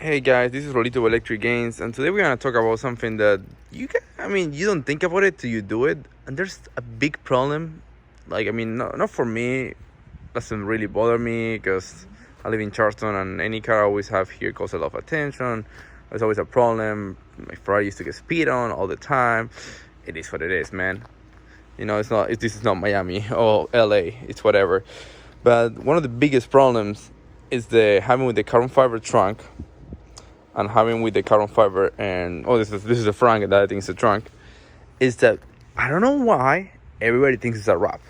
Hey guys, this is Rolito of Electric Gainz, and today we're gonna talk about something that you don't think about it till you do it, and there's a big problem. Not for me, doesn't really bother me because I live in Charleston, and any car I always have here calls a lot of attention. There's always a problem. My Ferrari used to get speed on all the time. It is what it is, man. This is not Miami or LA. It's whatever. But one of the biggest problems is the having with the carbon fiber trunk and having with the carbon fiber and this is a front and the other thing is a trunk, is that I don't know why everybody thinks it's a wrap.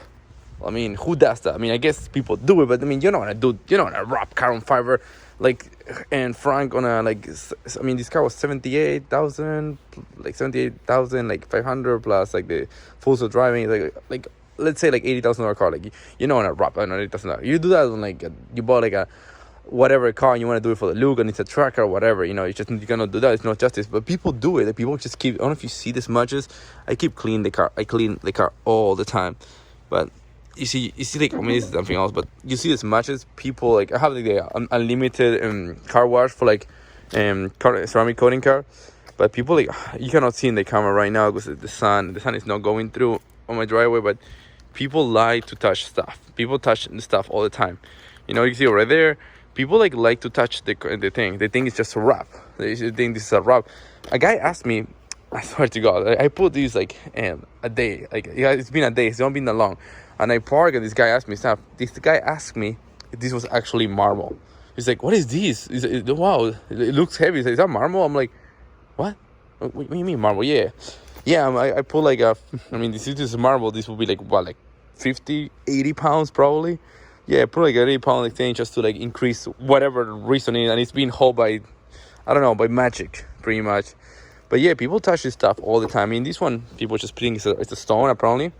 I mean, who does that? I mean, I guess people do it, but I mean, you're not gonna wrap carbon fiber and front on a this car was 78,000 like 500 plus like the full self driving, like let's say like $80,000 car, like you're not gonna wrap. I don't know, $80,000. You do that on you bought like a whatever car and you want to do it for the look and it's a tracker or whatever, you cannot do that. It's not justice, but people do it. People just keep, I don't know if you see the smudges. I clean the car all the time, but you see like, I mean, this is something else, but you see the smudges. People I have the unlimited car wash for ceramic coating car, but people you cannot see in the camera right now because the sun is not going through on my driveway, but people like to touch stuff. People touch the stuff all the time. You see it right there. People like to touch the thing. They think it's just a wrap. They think this is a wrap. A guy asked me, I swear to God, I put these a day. It's been a day. It's not been that long. And I park and this guy asked me stuff. This guy asked me if this was actually marble. He's like, "What is this? Wow, it looks heavy." He's like, "Is that marble?" I'm like, "What? What do you mean marble?" Yeah. I pull this is marble. This will be like 50, 80 pounds probably. Yeah, put like a 80-pound thing just to increase whatever reason it is, and it's being held by, I don't know, by magic pretty much. But yeah, people touch this stuff all the time. I mean, this one people just think it's a stone apparently,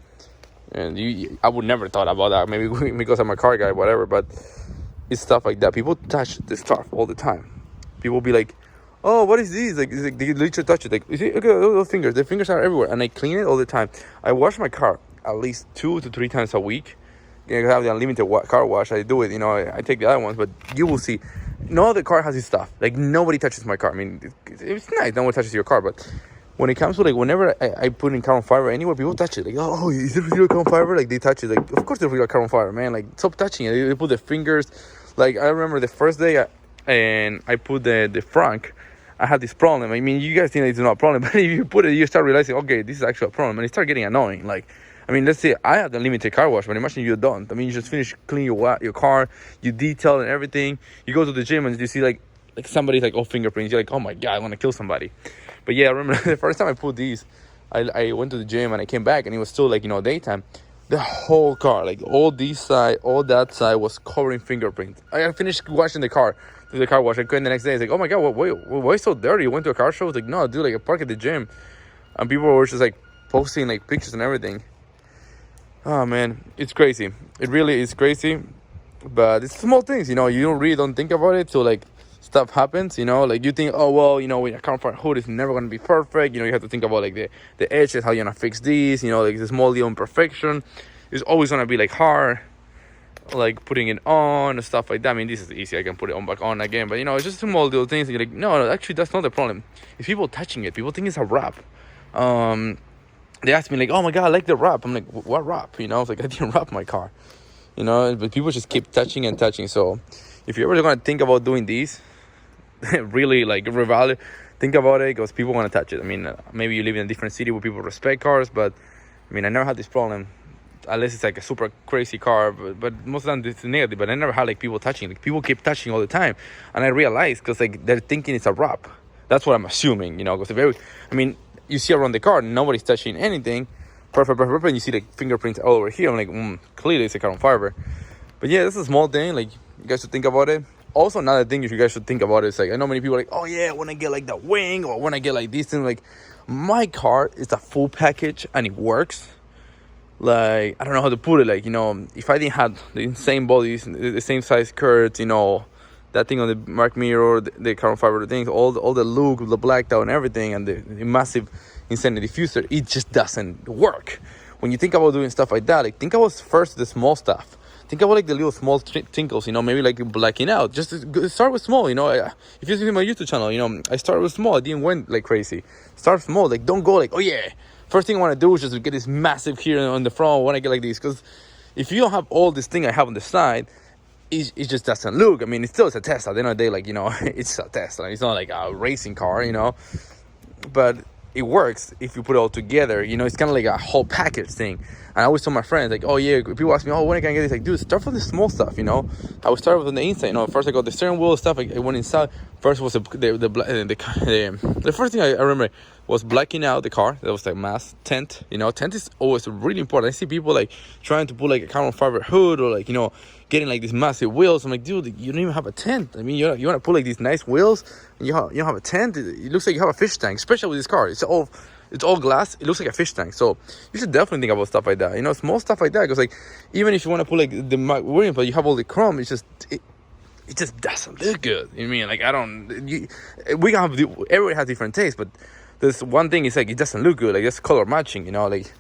and I would never thought about that. Maybe because I'm a car guy, whatever. But it's stuff like that. People touch this stuff all the time. People be like, "Oh, what is this?" They literally touch it. You see, look at those fingers. The fingers are everywhere, and I clean it all the time. I wash my car at least 2 to 3 times a week. I have the unlimited car wash. I do it. I take the other ones, but you will see, no other car has this stuff. Nobody touches my car. I mean, it's nice. No one touches your car, but when it comes to whenever I put in carbon fiber anywhere, people touch it. Oh, is it real carbon fiber? They touch it. Of course, they're real carbon fiber, man. Stop touching it. They put their fingers. I remember the first day I put the frunk. I had this problem. I mean, you guys think it's not a problem, but if you put it, you start realizing, okay, this is actually a problem, and it starts getting annoying. Let's say I have the limited car wash, but imagine you don't. I mean, you just finish cleaning your car, you detail and everything. You go to the gym and you see somebody's fingerprints. You're like, oh my God, I want to kill somebody. But yeah, I remember the first time I put these, I went to the gym and I came back and it was still daytime. The whole car, all this side, all that side was covering fingerprints. I finished washing the car wash. I came the next day. It's like, oh my God, why so dirty? You went to a car show? I was like, no, dude, I parked at the gym. And people were just posting pictures and everything. Oh man, it's crazy. It really is crazy, but it's small things. You don't think about it till stuff happens. You think, oh well, with a carbon fiber hood, it's never gonna be perfect. You have to think about the edges, how you're gonna fix these. The small little imperfection is always gonna be hard, putting it on and stuff like that. I mean, this is easy. I can put it back on again, but it's just small little things. And you're like, no, actually, that's not the problem. It's people touching it. People think it's a wrap. They asked me oh my God, I like the wrap. I'm like, what wrap? I was like, I didn't wrap my car. But people just keep touching and touching. So if you're ever gonna think about doing these, really revalue, think about it, because people want to touch it. I mean, maybe you live in a different city where people respect cars, but I mean, I never had this problem unless it's a super crazy car. But most of the time it's negative. But I never had people touching. People keep touching all the time, and I realized because they're thinking it's a wrap. That's what I'm assuming. Because you see around the car, nobody's touching anything. Perfect. And you see fingerprints all over here. I'm like, clearly it's a carbon fiber. But yeah, this is a small thing. You guys should think about it. Also, another thing you guys should think about is I know many people are oh yeah, when I get the wing or when I get this thing. My car is a full package and it works. I don't know how to put it. If I didn't have the same bodies, the same size skirts, that thing on the mark mirror, the carbon fiber things, all the look, the blacked out and everything, and the massive insanity diffuser, it just doesn't work. When you think about doing stuff like that, think about first the small stuff. think about like the little small tinkles, you know, maybe like blacking out. Just start with small, you know. If you see my YouTube channel, you know, I started with small. I didn't went like crazy. Start small. Like, don't go like, oh yeah, first thing I want to do is just get this massive here on the front. I want to get like this, because if you don't have all this thing I have on the side, it just doesn't look. I mean, it still is a Tesla. At the end of the day, like, you know, it's a Tesla. It's not like a racing car, you know, but it works if you put it all together. You know, it's kind of like a whole package thing. And I always tell my friends, like, oh yeah, people ask me, oh, when can I get this? Like, dude, start from the small stuff, you know. I would start with the inside. You know, first I got the steering wheel stuff. I went inside. First was the first thing I remember was blacking out the car. That was like mass tent. You know, tent is always really important. I see people like trying to put like a carbon fiber hood, or like, you know, getting like these massive wheels. I'm like, dude, you don't even have a tent. I mean, you want to put like these nice wheels, and you don't have a tent. It looks like you have a fish tank, especially with this car. It's all glass. It looks like a fish tank. So you should definitely think about stuff like that. You know, small stuff like that. Because like, even if you want to put like the wheeling, but you have all the chrome, it just doesn't look good. You know what I mean? Like, we can have everybody has different tastes, but there's one thing is like, it doesn't look good. Like, it's color matching. You know, like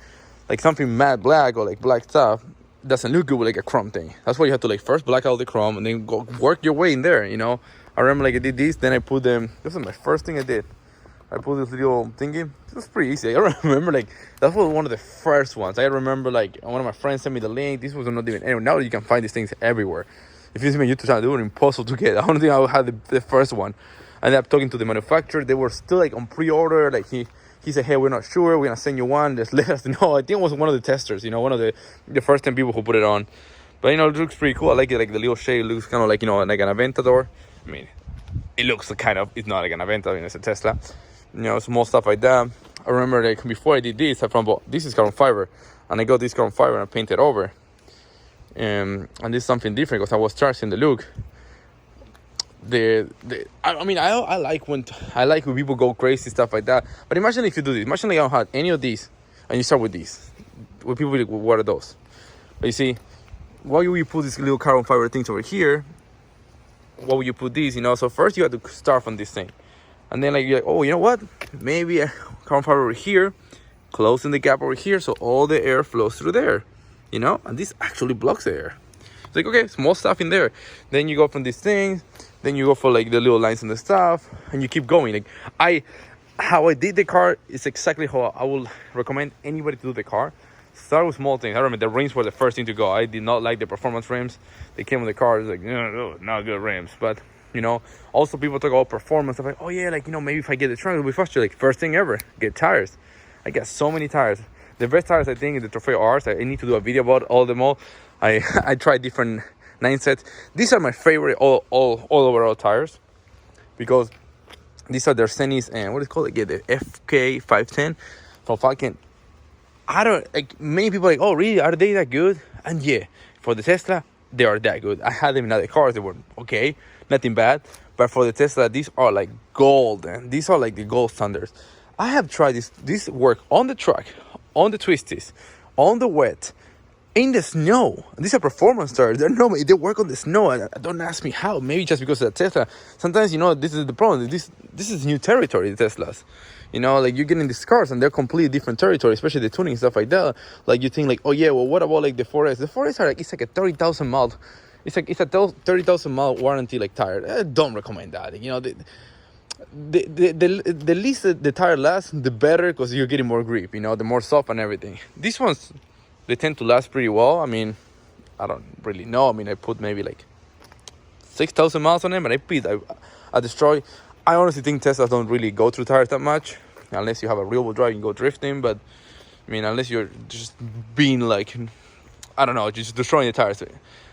something matte black or like black stuff doesn't look good with like a chrome thing. That's why you have to like first black out the chrome and then go work your way in there. You know, I remember like I did this, then I put them. This was my first thing I did. I put this little thingy. It was pretty easy. I remember like that was one of the first ones. I remember like one of my friends sent me the link. This was not even anywhere. Now you can find these things everywhere. If you see my YouTube channel, they were impossible to get. I don't think I had the first one. I ended up talking to the manufacturer. They were still like on pre-order. Like he said, hey, we're not sure. We're gonna send you one. Just let us know. I think it was one of the testers. You know, one of the first 10 people who put it on. But you know, it looks pretty cool. I like it. Like the little shade looks kind of like, you know, like an Aventador. I mean, it looks kind of. It's not like an Aventador. I mean, it's a Tesla. You know, small stuff like that. I remember like before I did this, I found this is carbon fiber, and I got this carbon fiber and I painted over. And this is something different because I was charging the look. I mean, I like when people go crazy, stuff like that. But imagine if you do this. Imagine like I don't have any of these, and you start with these. When people like, what are those? But you see, why would you put these little carbon fiber things over here? Why would you put these? You know, so first you have to start from this thing. And then like you're like, oh, you know what? Maybe a carbon fiber over here, closing the gap over here so all the air flows through there, you know? And this actually blocks the air. It's like, okay, small stuff in there. Then you go from these things, then you go for like the little lines and the stuff, and you keep going. Like how I did the car is exactly how I will recommend anybody to do the car. Start with small things. I remember the rims were the first thing to go. I did not like the performance rims. They came with the car. It's like, no, not good rims. But you know, also people talk about performance. I'm like, oh yeah, like, you know, maybe if I get the trunk, it'll be faster. Like, first thing ever, get tires. I got so many tires. The best tires, I think, is the Trofeo R's. I need to do a video about all of them all. I tried different 9 sets. These are my favorite all overall tires, because these are their Senis and what is it called? Again, the FK510 from Falcon. I don't like, many people are like, oh really, are they that good? And yeah, for the Tesla, they are that good. I had them in other cars, they were okay, nothing bad. But for the Tesla, these are like gold, and these are like the gold standards. I have tried this work on the track, on the twisties, on the wet, in the snow. These are performance tires. They work on the snow. And don't ask me how. Maybe just because of the Tesla. Sometimes, you know, this is the problem. This is new territory, the Teslas. You know, like you get in these cars and they're completely different territory, especially the tuning stuff like that. Like you think like, oh yeah, well, what about like the 4S? The 4S are like, it's like a 30,000 mile. It's a 30,000 mile warranty like tire. I don't recommend that. You know, the least the tire lasts, the better, because you're getting more grip. You know, the more soft and everything. These ones, they tend to last pretty well. I mean, I don't really know. I mean, I put maybe like 6,000 miles on them, and I destroy. I honestly think Teslas don't really go through tires that much, unless you have a real-world drive and go drifting. But I mean, unless you're just being like, I don't know, just destroying the tires.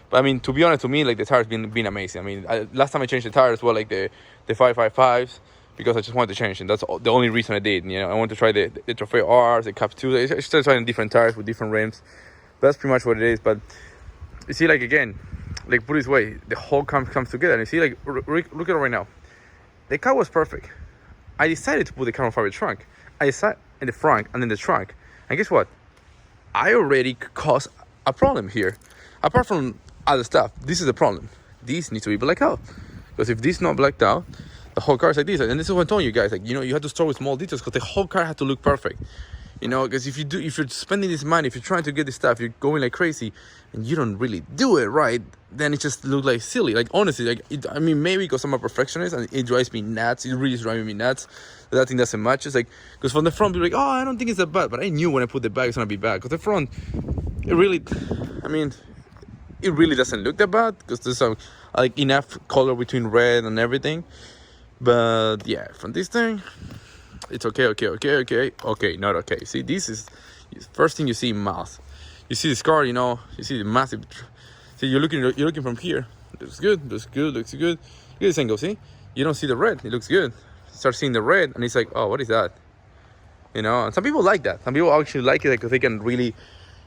But I mean, to be honest, to me, like the tires been amazing. I mean, last time I changed the tires were like the 555s, because I just wanted to change them. That's the only reason I did. You know, I wanted to try the Trofeo R's, the Cap 2. I started trying different tires with different rims. But that's pretty much what it is. But you see, like again, like put it this way, the whole car comes together. And you see, like look at it right now. The car was perfect. I decided to put the carbon fiber trunk. I decided in the front and then the trunk. And guess what? I already caused a problem here. Apart from other stuff, this is the problem. These need to be blacked out. Because if this is not blacked out, the whole car is like this. And this is what I'm telling you guys. Like, you know, you have to start with small details, because the whole car had to look perfect. You know, because if you're spending this money, if you're trying to get this stuff, you're going like crazy, and you don't really do it right, then it just looks like silly. Like honestly, like I mean, maybe because I'm a perfectionist and it drives me nuts. It really is driving me nuts. That thing doesn't match. It's like because from the front, people are like, oh, I don't think it's that bad, but I knew when I put the back, it's gonna be bad. Because the front, it really, I mean, it really doesn't look that bad because there's some like enough color between red and everything. But yeah, from this thing, it's okay, not okay. See, this is first thing you see mouth. You see this car, you know, you see the massive. See, you're looking from here. Looks good. Look at this angle. See, you don't see the red. It looks good. Start seeing the red, and it's like, oh, what is that? You know, and some people like that. Some people actually like it because they can really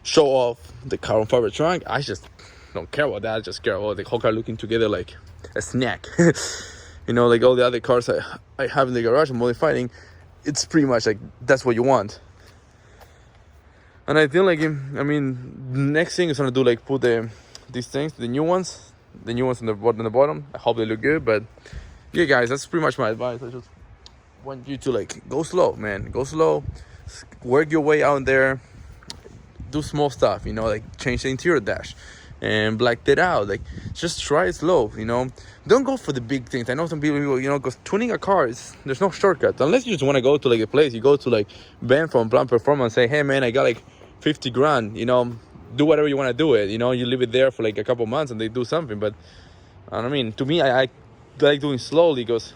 show off the carbon fiber trunk. I just don't care about that. I just care about the whole car looking together like a snack. You know, like all the other cars I have in the garage and modifying, it's pretty much like that's what you want. And I feel like, I mean, next thing is gonna do like put these things, the new ones on the bottom. I hope they look good. But yeah, guys, that's pretty much my advice. I just want you to like go slow, man. Go slow, work your way out there, do small stuff. You know, like change the interior dash and black that out. Like just try it slow. You know, don't go for the big things. I know some people, you know, because tuning a car there's no shortcut unless you just want to go to like a place. You go to like Ben from Plant Performance and say, hey man, I got like 50 grand. You know, do whatever you want to do it. You know, you leave it there for like a couple months and they do something. But I mean, to me, I like doing slowly because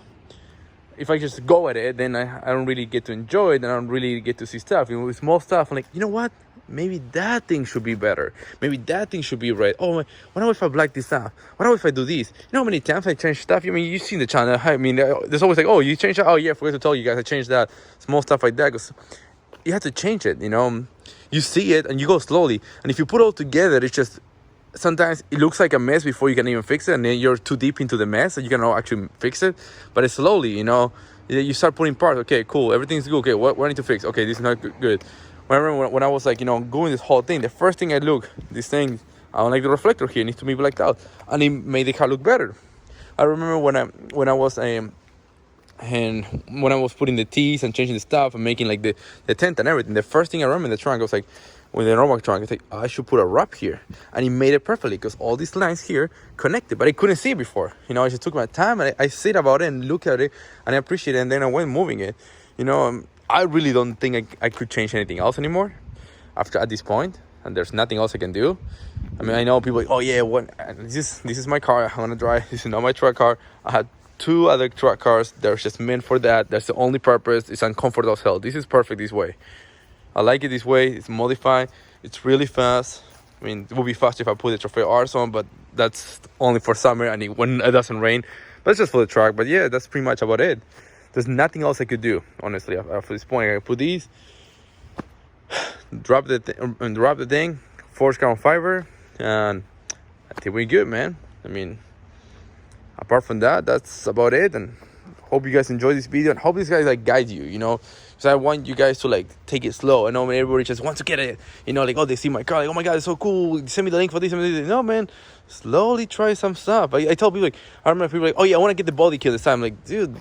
if I just go at it, then I don't really get to enjoy it and I don't really get to see stuff. You know, with small stuff, I'm like, you know what? Maybe that thing should be better. Maybe that thing should be red. Oh, what if I black this out? What if I do this? You know how many times I change stuff? I mean, you've seen the channel. I mean, there's always like, oh, you changed that? Oh, yeah, I forgot to tell you guys I changed that. Small stuff like that because you have to change it, you know. You see it and you go slowly. And if you put it all together, it's just sometimes it looks like a mess before you can even fix it, and then you're too deep into the mess and you cannot actually fix it. But it's slowly, you know, you start putting parts. Okay, cool, everything's good. Okay, what I need to fix? Okay, this is not good. I remember when I was like, you know, going this whole thing, the first thing I look, this thing, I don't like the reflector here, it needs to be blacked out, and it made the car look better. I remember when I was and when I was putting the T's and changing the stuff and making like the tent and everything, the first thing I remember in the trunk, I was like, with the normal trunk, I think, oh, I should put a wrap here. And he made it perfectly because all these lines here connected, but I couldn't see it before. You know, I just took my time and I sit about it and look at it and I appreciate it, and then I went moving it. You know, I really don't think I could change anything else anymore at this point, and there's nothing else I can do. I mean, I know people like, oh yeah, this is my car, I want to drive. This is not my truck car. I had 2 other truck cars. They're just meant for that. That's the only purpose. It's uncomfortable as hell. This is perfect this way. I like it this way. It's modified. It's really fast. I mean, it would be faster if I put the Trofeo R's on, but that's only for summer and when it doesn't rain. But it's just for the track. But yeah, that's pretty much about it. There's nothing else I could do, honestly. After this point, I put these, drop the thing, forged carbon fiber, and I think we're good, man. I mean, apart from that, that's about it. And hope you guys enjoy this video and hope this guys like guide you, you know, because I want you guys to like take it slow. I know everybody just wants to get it, you know, like, oh, they see my car, like, oh my god, it's so cool, send me the link for this, no, man, slowly try some stuff. I tell people, like, I remember people like, oh yeah, I want to get the body kit this time. I'm like, dude,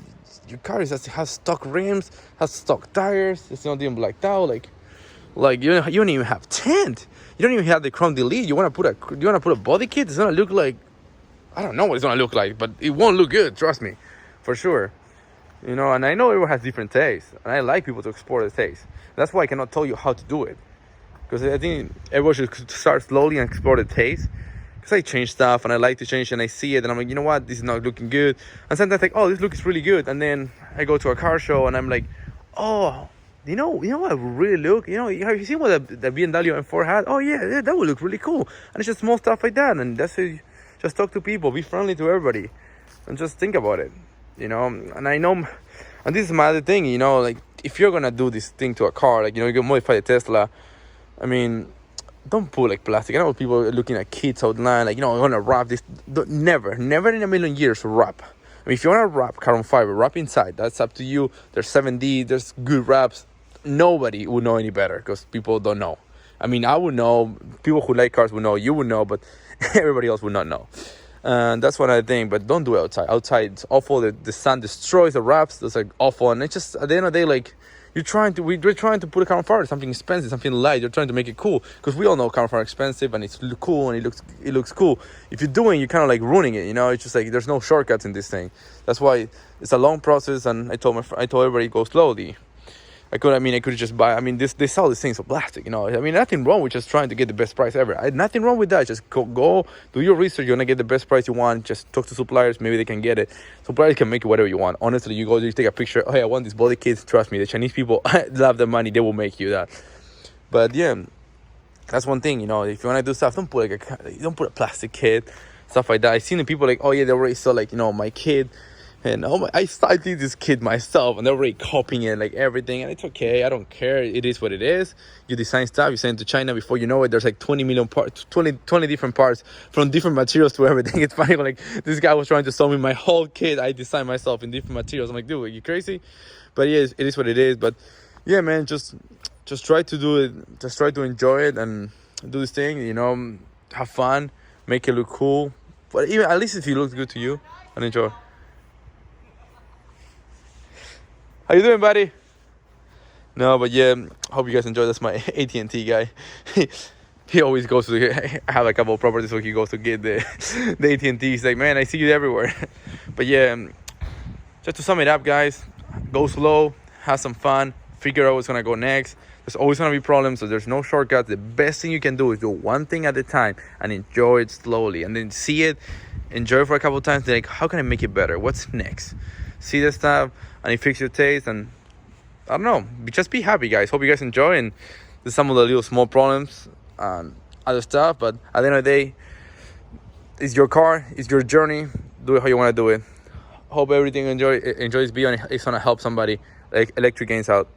your car has stock rims, has stock tires, it's not even blacked out, like you don't even have tint, you don't even have the chrome delete. You want to put a body kit? It's gonna look like, I don't know what it's gonna look like, but it won't look good, trust me, for sure. You know, and I know everyone has different tastes, and I like people to explore the taste. That's why I cannot tell you how to do it, because I think everyone should start slowly and explore the taste. Because I change stuff and I like to change, and I see it and I'm like, you know what, this is not looking good. And sometimes I think, oh, this looks really good, and then I go to a car show and I'm like, oh, you know what would really look, you know, have you seen what the BMW M4 had? Oh yeah, that would look really cool. And it's just small stuff like that, and that's it. Just talk to people, be friendly to everybody, and just think about it, you know. And I know, and this is my other thing, you know, like, if you're gonna do this thing to a car, like, you know, you can modify the Tesla, I mean, don't put like plastic. I know people are looking at kits online, like, you know, I'm gonna wrap this. Never in a million years wrap. I mean, if you wanna wrap carbon fiber, wrap inside, that's up to you. There's 7D, there's good wraps. Nobody would know any better because people don't know. I mean, I would know, people who like cars would know, you would know, but everybody else would not know. And that's what I think. But don't do it outside. Outside, it's awful. The sun destroys the wraps. That's like awful. And it's just, at the end of the day, like, we're trying to put a camera fire, something expensive, something light. You're trying to make it cool, because we all know camera fire are expensive and it's cool and it looks cool. If you're doing, you're kind of like ruining it, you know. It's just like there's no shortcuts in this thing. That's why it's a long process. And I told everybody, go slowly. I could just buy. I mean, they sell these things for plastic, you know. I mean, nothing wrong with just trying to get the best price ever. Nothing wrong with that. Just go do your research. You're gonna get the best price you want. Just talk to suppliers. Maybe they can get it. Suppliers can make you whatever you want. Honestly, you take a picture. Oh, hey, I want these body kits. Trust me, the Chinese people love the money. They will make you that. But yeah, that's one thing, you know. If you wanna do stuff, don't put a plastic kit, stuff like that. I've seen the people like, oh yeah, they already saw like, you know, my kid. And I did this kid myself, and they're already copying it, like everything, and it's okay. I don't care. It is what it is. You design stuff, you send it to China. Before you know it, there's like 20 million parts, 20 different parts from different materials to everything. It's funny, like this guy was trying to sell me my whole kit I designed myself in different materials. I'm like, dude, are you crazy? But yeah, it is what it is. But yeah, man, just try to do it. Just try to enjoy it and do this thing. You know, have fun, make it look cool. But even at least if it looks good to you, and enjoy. How you doing, buddy? No, but yeah, hope you guys enjoy. That's my AT&T guy. He always goes to. I have a couple of properties, so he goes to get the AT&T. He's like, man, I see you everywhere. But yeah, just to sum it up, guys, go slow, have some fun, figure out what's gonna go next. There's always gonna be problems, so there's no shortcuts. The best thing you can do is do one thing at a time and enjoy it slowly, and then see it, enjoy it for a couple of times. Then like, how can I make it better? What's next? See the stuff, and it fix your taste, and I don't know. Just be happy, guys. Hope you guys enjoy. And there's some of the little small problems and other stuff, but at the end of the day, it's your car, it's your journey. Do it how you want to do it. Hope everything enjoy this video, and it's gonna help somebody. Like Electric Gainz out.